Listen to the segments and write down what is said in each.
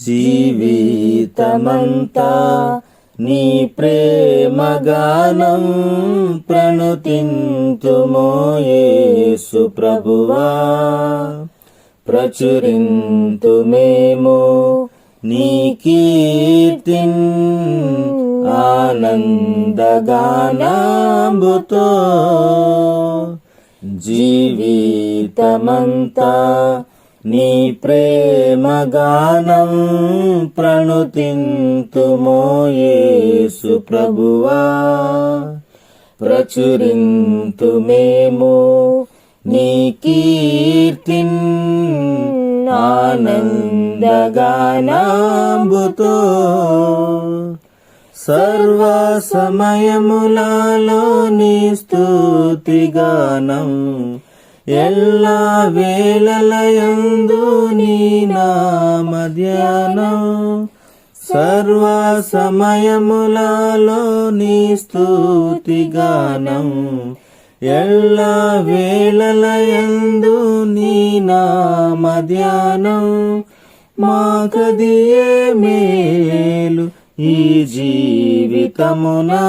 జీవితమంతా నీ ప్రేమగానం ప్రణుతింతుమో యేసు ప్రభువా. ప్రచురింతుమేమో నీ కీర్తిన్ ఆనందగానాంబుతో. జీవితమంతా నీ ప్రేమగానం ప్రణుతింతుమో యేసు ప్రభువా. ప్రచురింతుమేమో నీ కీర్తిన్ ఆనందగానాంబుతో. సర్వ సమయములలో నీ స్తుతిగానం ఎల్లా వేళలయందు నీ నామ ధ్యానం. సర్వ సమయములలో నీ స్తుతిగానం ఎల్లా వేళలయందు నీ నామ ధ్యానం. మాకదియే మేలు ఈ జీవితమునా,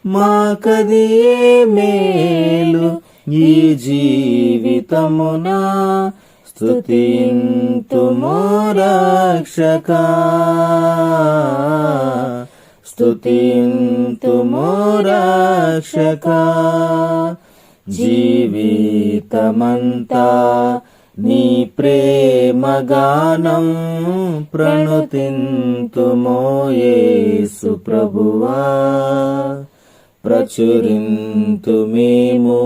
మాకదియే మేలు ఈ జీవితమునా. స్తుతింతుమో రక్షకా, స్తుతింతుమో రక్షకా. జీవితమంతా నీ ప్రేమగానం ప్రణుతింతుమో యేసు ప్రభువా. ప్రచురింతుమేమో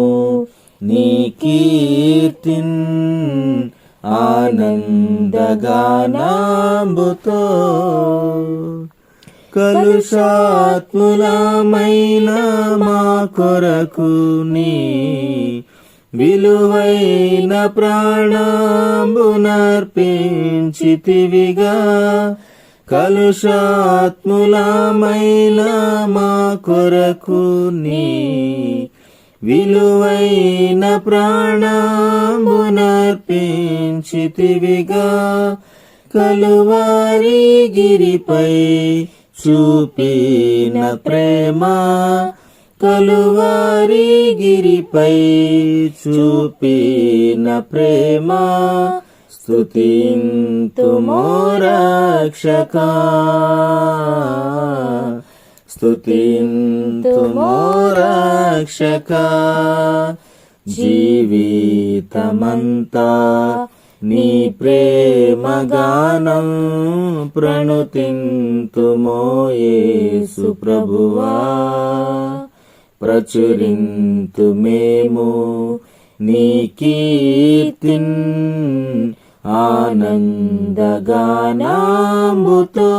నీ కీర్తిన్ ఆనందగానాంబుతో. కలుషాత్ములమైన మా కొరకు నీ విలువైన ప్రాణంబునర్పించితివిగా. కలుషాత్ములమైన మా కొరకు నీ విలువైన ప్రాణంబునర్పించితివిగా. కలువారి గిరిపై చూపిన ప్రేమ, కలువారి గిరిపై చూపిన ప్రేమ. స్తుతింతుమో రక్షకా, స్తుతింతుమో రక్షకా. జీవితమంతా నీ ప్రేమగానం ప్రణుతింతుమో యేసు ప్రభువా. ప్రచురింతుమేమో నీ కీర్తిన్ ఆనందగానాంబుతో.